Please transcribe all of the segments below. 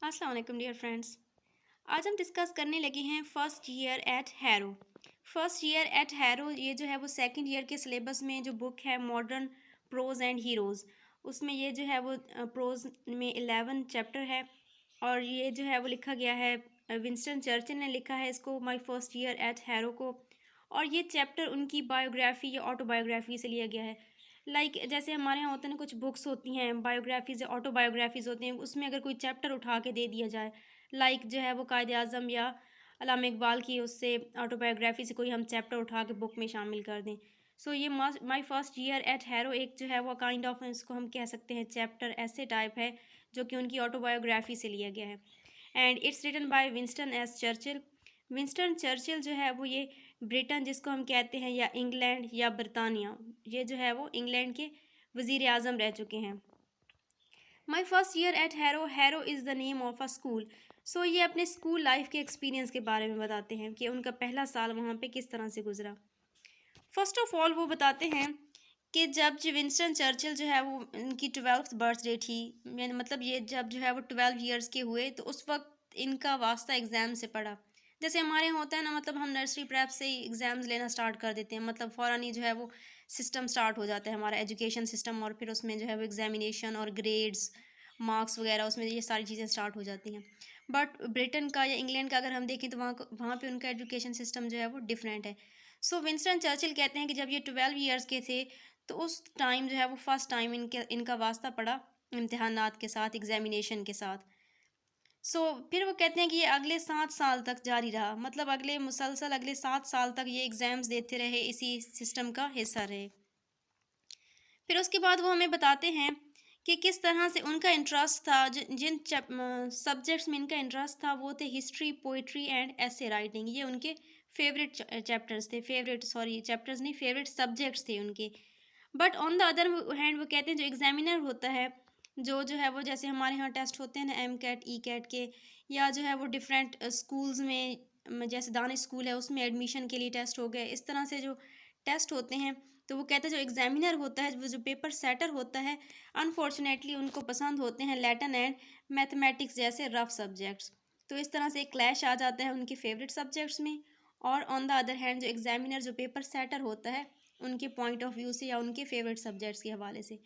अस्सलाम वालेकुम dear friends. आज हम डिस्कस करने लगे हैं first year at Harrow. First year at Harrow ये जो है वो सेकंड ईयर के सिलेबस में जो बुक है मॉडर्न प्रोज एंड हीरोज़, उसमें ये जो है वो प्रोज में 11 चैप्टर है। और ये जो है वो लिखा गया है, विंस्टन चर्चिल ने लिखा है इसको, my first year at Harrow को। और ये चैप्टर उनकी बायोग्राफी या ऑटोबायोग्राफी से लिया गया है। जैसे हमारे यहाँ होते हैं ना, कुछ बुक्स होती हैं बायोग्राफीज़ या ऑटोबायोग्राफीज़ होती हैं, उसमें अगर कोई चैप्टर उठा के दे दिया जाए, जो है वो कायद आज़म या अल्लामा इकबाल की उससे ऑटोबायोग्राफी से कोई हम चैप्टर उठा के बुक में शामिल कर दें। सो ये my first year at Harrow एक जो है वो काइंड ऑफ, इसको हम कह सकते हैं चैप्टर ऐसे टाइप है जो कि उनकी ऑटोबायोग्राफी से लिया गया है। And it's written by Winston S Churchill. Winston Churchill जो है वो ये ब्रिटेन जिसको हम कहते हैं, या इंग्लैंड या बरतानिया, ये जो है वो इंग्लैंड के वज़ीर आज़म रह चुके हैं। My first year at Harrow, Harrow is the name of a school. So ये अपने स्कूल लाइफ के एक्सपीरियंस के बारे में बताते हैं कि उनका पहला साल वहाँ पे किस तरह से गुजरा। फर्स्ट ऑफ ऑल वो बताते हैं कि जब जो विंस्टन चर्चिल जो है वो, उनकी 12th बर्थडे थी, मैंने मतलब ये जब जो है वो 12 ईयर्स के हुए, तो उस वक्त इनका वास्ता एग्ज़ाम से पड़ा। जैसे हमारे यहाँ होता है ना, मतलब हम नर्सरी प्रेप से ही एग्ज़ाम्स लेना स्टार्ट कर देते हैं, मतलब फ़ौरन ही जो है वो सिस्टम स्टार्ट हो जाता है हमारा एजुकेशन सिस्टम, और फिर उसमें जो है वो एग्ज़ामिनेशन और ग्रेड्स, मार्क्स वगैरह, उसमें ये सारी चीज़ें स्टार्ट हो जाती हैं। बट ब्रिटेन का या इंग्लैंड का अगर हम देखें तो वहाँ पे उनका एजुकेशन सिस्टम जो है वो डिफरेंट है। सो विंस्टन चर्चिल कहते हैं कि जब ये 12 ईयर्स के थे, तो उस टाइम जो है वो फर्स्ट टाइम इनका वास्ता पड़ा इम्तिहानात के साथ, एग्जामिनेशन के साथ। फिर वो कहते हैं कि ये अगले 7 साल तक जारी रहा, मतलब अगले 7 साल तक ये एग्ज़ाम्स देते रहे, इसी सिस्टम का हिस्सा रहे। फिर उसके बाद वो हमें बताते हैं कि किस तरह से उनका इंटरेस्ट था, जिन सब्जेक्ट्स में इनका इंटरेस्ट था वो थे हिस्ट्री, पोइट्री एंड ऐसे राइटिंग। ये उनके फेवरेट चैप्टर्स थे, चैप्टर्स नहीं, फेवरेट सब्जेक्ट्स थे उनके। But on the other hand वो कहते हैं जो एग्जामिनर होता है, जो है वो, जैसे हमारे यहाँ टेस्ट होते हैं ना, एम कैट, ई कैट के, या जो है वो डिफरेंट स्कूल्स में, जैसे दानिश स्कूल है उसमें एडमिशन के लिए टेस्ट हो गए, इस तरह से जो टेस्ट होते हैं, तो वो कहते हैं जो एग्जामिनर होता है, वो जो पेपर सेटर होता है, अनफॉर्चुनेटली उनको पसंद होते हैं लैटिन एंड मैथमेटिक्स जैसे रफ सब्जेक्ट्स। तो इस तरह से एक क्लैश आ जाता है उनके फेवरेट सब्जेक्ट्स में, और ऑन द अदर हैंड जो एग्जामिनर, जो पेपर सेटर होता है, उनके पॉइंट ऑफ व्यू से या उनके फेवरेट सब्जेक्ट्स के हवाले से।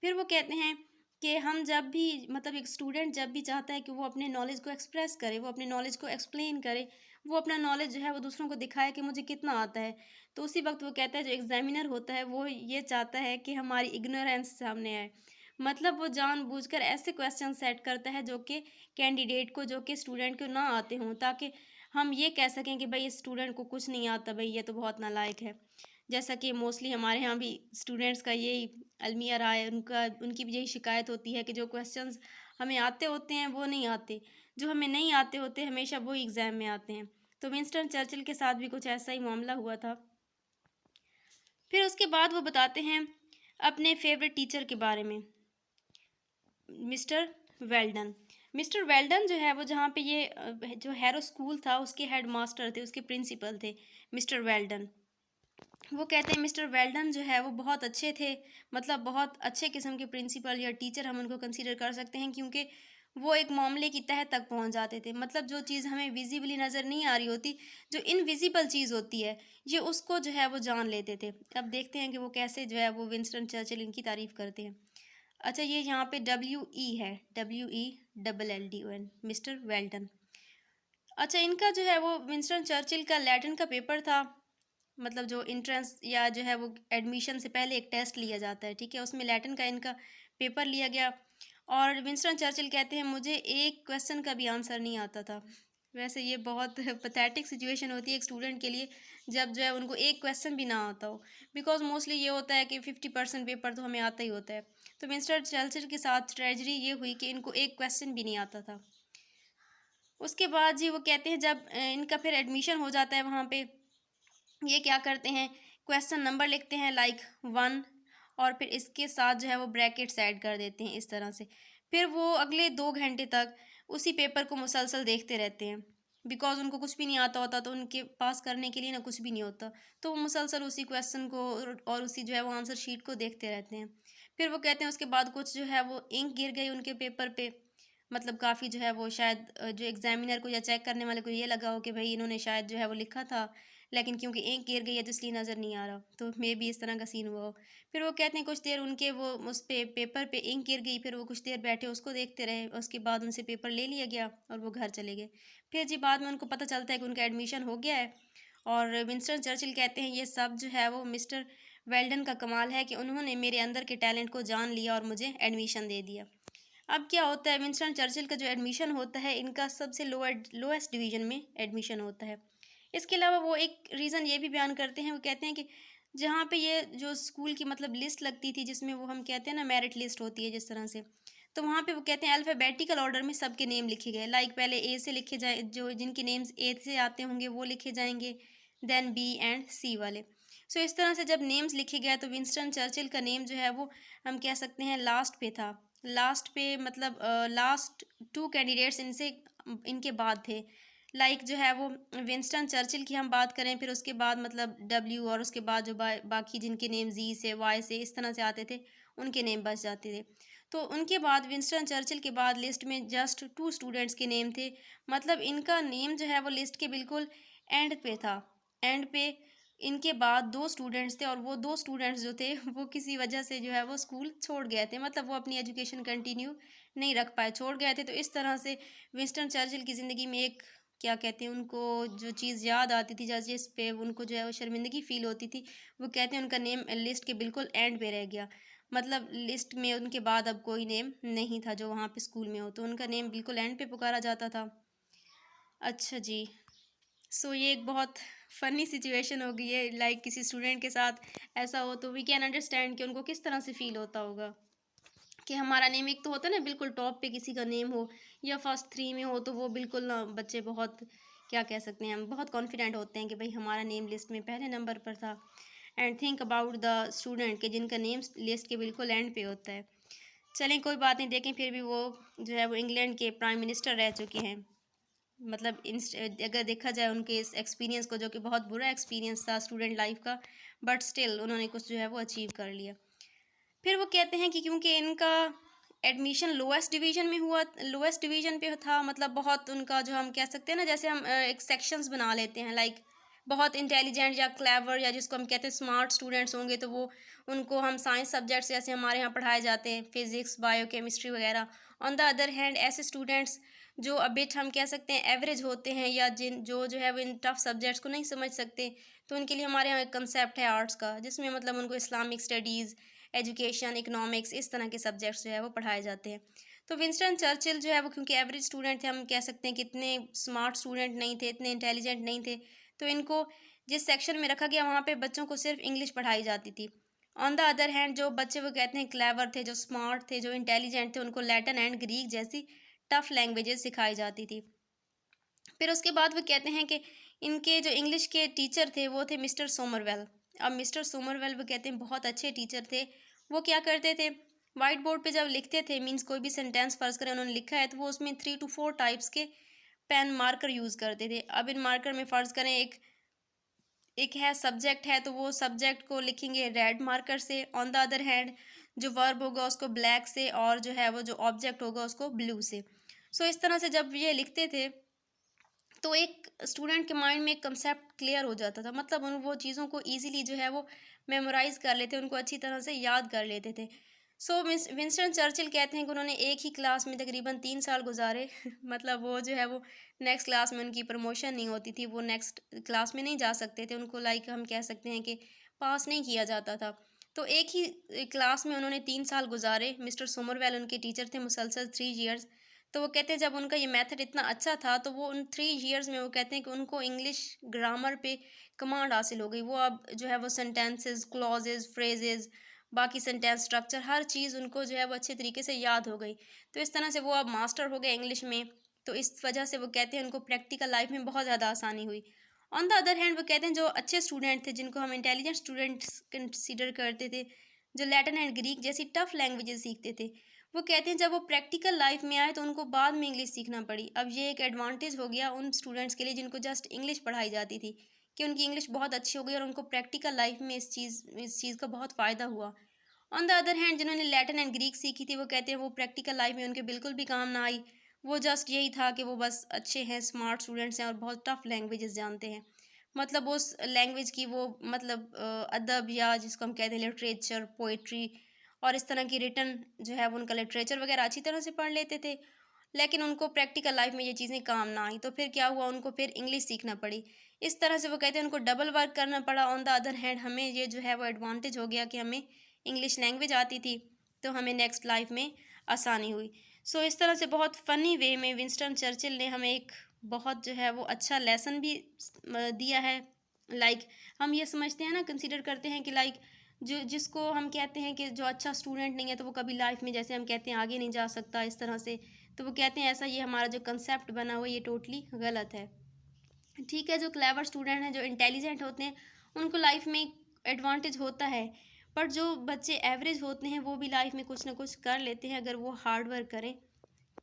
फिर वो कहते हैं कि हम जब भी, मतलब एक स्टूडेंट जब भी चाहता है कि वो अपने नॉलेज को एक्सप्रेस करे, वो अपने नॉलेज को एक्सप्लेन करे, वो अपना नॉलेज जो है वो दूसरों को दिखाए कि मुझे कितना आता है, तो उसी वक्त वो कहता है जो एग्जामिनर होता है वो ये चाहता है कि हमारी इग्नोरेंस सामने आए। मतलब वो जानबूझकर ऐसे क्वेश्चन सेट करता है जो कि कैंडिडेट को, जो कि स्टूडेंट को ना आते हों, ताकि हम ये कह सकें कि भाई इस स्टूडेंट को कुछ नहीं आता, भाई ये तो बहुत नालायक है। जैसा कि मोस्टली हमारे यहाँ भी स्टूडेंट्स का यही अलमिया रहा है, उनकी भी यही शिकायत होती है कि जो क्वेश्चंस हमें आते होते हैं वो नहीं आते, जो हमें नहीं आते होते हमेशा वो एग्ज़ाम में आते हैं। तो विंस्टन चर्चिल के साथ भी कुछ ऐसा ही मामला हुआ था। फिर उसके बाद वो बताते हैं अपने फेवरेट टीचर के बारे में, मिस्टर वेल्डन। मिस्टर वेल्डन जो है वो, जहाँ पे ये जो हैरो स्कूल था उसके हेड मास्टर थे, उसके प्रिंसिपल थे मिस्टर वेल्डन। वो कहते हैं मिस्टर वेल्डन जो है वो बहुत अच्छे थे, मतलब बहुत अच्छे किस्म के प्रिंसिपल या टीचर हम उनको कंसीडर कर सकते हैं, क्योंकि वो एक मामले की तह तक पहुंच जाते थे। मतलब जो चीज़ हमें विजिबली नज़र नहीं आ रही होती, जो इनविजिबल चीज़ होती है, ये उसको जो है वो जान लेते थे। अब देखते हैं कि वो कैसे जो है वो विंस्टन चर्चिल इनकी तारीफ़ करते हैं। अच्छा, ये यहाँ पे WE है, WELLDON, मिस्टर वेल्डन। अच्छा, इनका जो है वो विंस्टन चर्चिल का लैटिन का पेपर था, मतलब जो इंट्रेंस या जो है वो एडमिशन से पहले एक टेस्ट लिया जाता है, ठीक है, उसमें लैटिन का इनका पेपर लिया गया। और विंस्टन चर्चिल कहते हैं मुझे एक क्वेश्चन का भी आंसर नहीं आता था। वैसे ये बहुत पैथेटिक सिचुएशन होती है एक स्टूडेंट के लिए, जब जो है उनको एक क्वेश्चन भी ना आता हो, बिकॉज मोस्टली ये होता है कि 50% पेपर तो हमें आता ही होता है। तो विंस्टन चर्चिल के साथ ट्रेजरी ये हुई कि इनको एक क्वेश्चन भी नहीं आता था। उसके बाद जी वो कहते हैं जब इनका फिर एडमिशन हो जाता है वहाँ पे, ये क्या करते हैं, क्वेश्चन नंबर लिखते हैं 1, और फिर इसके साथ जो है वो ब्रैकेट्स ऐड कर देते हैं इस तरह से। फिर वो अगले 2 घंटे तक उसी पेपर को मुसलसल देखते रहते हैं, बिकॉज उनको कुछ भी नहीं आता होता, तो उनके पास करने के लिए ना कुछ भी नहीं होता, तो वो मुसलसल उसी क्वेश्चन को और उसी जो है वो आंसर शीट को देखते रहते हैं। फिर वो कहते हैं उसके बाद कुछ जो है वो इंक गिर गई उनके पेपर पे, मतलब काफ़ी जो है वो शायद जो एग्ज़ामिनर को या चेक करने वाले को ये लगा हो कि भई इन्होंने शायद जो है वो लिखा था, लेकिन क्योंकि इंक गिर गई है तो इसलिए नज़र नहीं आ रहा। तो मेबी इस तरह का सीन हुआ हो। फिर वो कहते हैं कुछ देर उनके वो उस पे पेपर पे इंक गिर गई, फिर वो कुछ देर बैठे उसको देखते रहे। उसके बाद उनसे पेपर ले लिया गया और वो घर चले गए। फिर जी बाद में उनको पता चलता है कि उनका एडमिशन हो गया है और विंस्टन चर्चिल कहते हैं ये सब जो है वो मिस्टर वेल्डन का कमाल है कि उन्होंने मेरे अंदर के टैलेंट को जान लिया और मुझे एडमिशन दे दिया। अब क्या होता है विंस्टन चर्चिल का जो एडमिशन होता है इनका सबसे लोएस्ट डिवीज़न में एडमिशन होता है। इसके अलावा वो एक रीज़न ये भी बयान करते हैं, वो कहते हैं कि जहाँ पे ये जो स्कूल की मतलब लिस्ट लगती थी जिसमें वो हम कहते हैं ना मेरिट लिस्ट होती है जिस तरह से, तो वहाँ पे वो कहते हैं अल्फ़ाबेटिकल ऑर्डर में सबके नेम लिखे गए। लाइक पहले ए से लिखे जाए, जो जिनके नेम्स ए से आते होंगे वो लिखे जाएँगे, देन बी एंड सी वाले। सो इस तरह से जब नेम्स लिखे गए तो विंस्टन चर्चिल का नेम जो है वो हम कह सकते हैं लास्ट पे था। लास्ट पे मतलब लास्ट 2 कैंडिडेट्स इनके बाद थे। लाइक जो है वो विंस्टन चर्चिल की हम बात करें, फिर उसके बाद मतलब डब्ल्यू और उसके बाद जो बाकी जिनके नेम जी से, वाई से इस तरह से आते थे, उनके नेम बच जाते थे। तो उनके बाद विंस्टन चर्चिल के बाद लिस्ट में जस्ट 2 स्टूडेंट्स के नेम थे। मतलब इनका नेम जो है वो लिस्ट के बिल्कुल एंड पे था। एंड पे इनके बाद 2 स्टूडेंट्स थे और वो 2 स्टूडेंट्स जो थे वो किसी वजह से जो है वो स्कूल छोड़ गए थे। मतलब वो अपनी एजुकेशन कंटिन्यू नहीं रख पाए, छोड़ गए थे। तो इस तरह से विंस्टन चर्चिल की ज़िंदगी में एक क्या कहते हैं उनको जो चीज़ याद आती थी, जिस पे उनको जो है वो शर्मिंदगी फ़ील होती थी, वो कहते हैं उनका नेम लिस्ट के बिल्कुल एंड पे रह गया। मतलब लिस्ट में उनके बाद अब कोई नेम नहीं था जो वहाँ पे स्कूल में हो, तो उनका नेम बिल्कुल एंड पे पुकारा जाता था। अच्छा जी। सो ये एक बहुत फ़नी सिचुएशन हो गई है, लाइक किसी स्टूडेंट के साथ ऐसा हो तो वी कैन अंडरस्टैंड कि उनको किस तरह से फ़ील होता होगा कि हमारा नेम एक तो होता है ना बिल्कुल टॉप पे किसी का नेम हो या फर्स्ट 3 में हो, तो वो बिल्कुल ना बच्चे बहुत क्या कह सकते हैं, हम बहुत कॉन्फिडेंट होते हैं कि भाई हमारा नेम लिस्ट में पहले नंबर पर था। And think about the student के जिनका नेम लिस्ट के बिल्कुल एंड पे होता है। चलें कोई बात नहीं, देखें फिर भी वो जो है वो इंग्लैंड के प्राइम मिनिस्टर रह चुके हैं। मतलब अगर देखा जाए उनके इस एक्सपीरियंस को, जो कि बहुत बुरा एक्सपीरियंस था स्टूडेंट लाइफ का, बट स्टिल उन्होंने कुछ जो है वो अचीव कर लिया। फिर वो कहते हैं कि क्योंकि इनका एडमिशन लोएस्ट डिवीजन पे था, मतलब बहुत उनका जो हम कह सकते हैं ना, जैसे हम एक सेक्शंस बना लेते हैं, लाइक बहुत इंटेलिजेंट या क्लेवर या जिसको हम कहते हैं स्मार्ट स्टूडेंट्स होंगे तो वो उनको हम साइंस सब्जेक्ट्स जैसे हमारे यहाँ पढ़ाए जाते हैं, फिजिक्स बायो केमिस्ट्री वगैरह। ऑन द अदर हैंड ऐसे स्टूडेंट्स जो अबिट हम कह सकते हैं एवरेज होते हैं या जो है वो इन टफ सब्जेक्ट्स को नहीं समझ सकते, तो उनके लिए हमारे यहाँ एक कंसेप्ट है आर्ट्स का, जिसमें मतलब उनको इस्लामिक स्टडीज़, एजुकेशन, इकोनॉमिक्स इस तरह के सब्जेक्ट्स जो है वो पढ़ाए जाते हैं। तो विंस्टन चर्चिल जो है वो क्योंकि एवरेज स्टूडेंट थे, हम कह सकते हैं कि इतने स्मार्ट स्टूडेंट नहीं थे, इतने इंटेलिजेंट नहीं थे, तो इनको जिस सेक्शन में रखा गया वहाँ पे बच्चों को सिर्फ इंग्लिश पढ़ाई जाती थी। ऑन द अदर हैंड जो बच्चे वो कहते हैं क्लेवर थे, जो स्मार्ट थे, जो इंटेलिजेंट थे, उनको लैटिन एंड ग्रीक जैसी टफ लैंग्वेजेस सिखाई जाती थी। फिर उसके बाद वो कहते हैं कि इनके जो इंग्लिश के टीचर थे वो थे मिस्टर सोमरवेल। अब मिस्टर सोमरवेल वो कहते हैं बहुत अच्छे टीचर थे। वो क्या करते थे, वाइट बोर्ड पे जब लिखते थे, मीन्स कोई भी सेंटेंस फ़र्ज़ करें उन्होंने लिखा है तो वो उसमें 3 to 4 टाइप्स के पेन मार्कर यूज़ करते थे। अब इन मार्कर में फ़र्ज़ करें एक एक है सब्जेक्ट है तो वो सब्जेक्ट को लिखेंगे रेड मार्कर से, ऑन द अदर हैंड जो वर्ब होगा उसको ब्लैक से, और जो है वो जो ऑब्जेक्ट होगा उसको ब्लू से। सो इस तरह से जब ये लिखते थे तो एक स्टूडेंट के माइंड में एक कंसेप्ट क्लियर हो जाता था, मतलब उन वो चीज़ों को ईज़िली जो है वो मेमोराइज़ कर लेते, उनको अच्छी तरह से याद कर लेते थे। सो विंस्टन चर्चिल कहते हैं कि उन्होंने एक ही क्लास में तकरीबन 3 साल गुज़ारे मतलब वो जो है वो नेक्स्ट क्लास में उनकी प्रमोशन नहीं होती थी, वो नेक्स्ट क्लास में नहीं जा सकते थे, उनको लाइक हम कह सकते हैं कि पास नहीं किया जाता था। तो एक ही क्लास में उन्होंने 3 साल गुज़ारे, मिस्टर सोमरवेल उनके टीचर थे मुसलसल 3 ईयर्स। तो वो कहते हैं जब उनका ये मेथड इतना अच्छा था तो वो उन 3 ईयर्स में वो कहते हैं कि उनको इंग्लिश ग्रामर पे कमांड हासिल हो गई। वो अब जो है वो सेंटेंसेस, क्लॉजेज़, फ्रेजेज़, बाकी सेंटेंस स्ट्रक्चर हर चीज़ उनको जो है वो अच्छे तरीके से याद हो गई। तो इस तरह से वो अब मास्टर हो गए इंग्लिश में। तो इस वजह से वो कहते हैं उनको प्रैक्टिकल लाइफ में बहुत ज़्यादा आसानी हुई। ऑन द अदर हैंड वो कहते हैं जो अच्छे स्टूडेंट थे, जिनको हम इंटेलिजेंट स्टूडेंट्स कंसीडर करते थे, जो लैटिन एंड ग्रीक जैसी टफ लैंग्वेजेस सीखते थे, वो कहते हैं जब वो प्रैक्टिकल लाइफ में आए तो उनको बाद में इंग्लिश सीखना पड़ी। अब ये एक एडवांटेज हो गया उन स्टूडेंट्स के लिए जिनको जस्ट इंग्लिश पढ़ाई जाती थी, कि उनकी इंग्लिश बहुत अच्छी हो गई और उनको प्रैक्टिकल लाइफ में इस चीज़ का बहुत फ़ायदा हुआ। ऑन द अदर हैंड जिन्होंने लैटिन एंड ग्रीक सीखी थी वो कहते हैं वो प्रैक्टिकल लाइफ में उनके बिल्कुल भी काम ना आई। वो जस्ट यही था कि वो बस अच्छे हैं, स्मार्ट स्टूडेंट्स हैं और बहुत टफ लैंग्वेजेस जानते हैं। मतलब उस लैंग्वेज की वो मतलब अदब या जिसको हम कहते हैं लिटरेचर, पोइट्री और इस तरह की रिटन जो है वो उनका लिटरेचर वगैरह अच्छी तरह से पढ़ लेते थे। लेकिन उनको प्रैक्टिकल लाइफ में ये चीज़ें काम ना आई, तो फिर क्या हुआ, उनको फिर इंग्लिश सीखना पड़ी। इस तरह से वो कहते हैं उनको डबल वर्क करना पड़ा। ऑन द अदर हैंड हमें ये जो है वो एडवांटेज हो गया कि हमें इंग्लिश लैंग्वेज आती थी, तो हमें नेक्स्ट लाइफ में आसानी हुई। सो इस तरह से बहुत फ़नी वे में विंस्टन चर्चिल ने हमें एक बहुत जो है वो अच्छा लेसन भी दिया है। हम ये समझते हैं ना, कंसीडर करते हैं कि जो जिसको हम कहते हैं कि जो अच्छा स्टूडेंट नहीं है तो वो कभी लाइफ में, जैसे हम कहते हैं, आगे नहीं जा सकता इस तरह से। तो वो कहते हैं ऐसा ये हमारा जो कंसेप्ट बना हुआ है ये टोटली गलत है। ठीक है, जो क्लेवर स्टूडेंट हैं, जो इंटेलिजेंट होते हैं, उनको लाइफ में एडवांटेज होता है। पर जो बच्चे एवरेज होते हैं वो भी लाइफ में कुछ ना कुछ कर लेते हैं अगर वो हार्ड वर्क करें।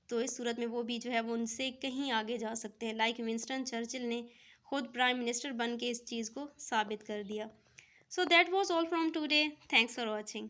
तो इस सूरत में वो भी जो है वो उनसे कहीं आगे जा सकते हैं। विंस्टन चर्चिल ने खुद प्राइम मिनिस्टर बन के इस चीज़ को साबित कर दिया। So that was all from today. Thanks for watching.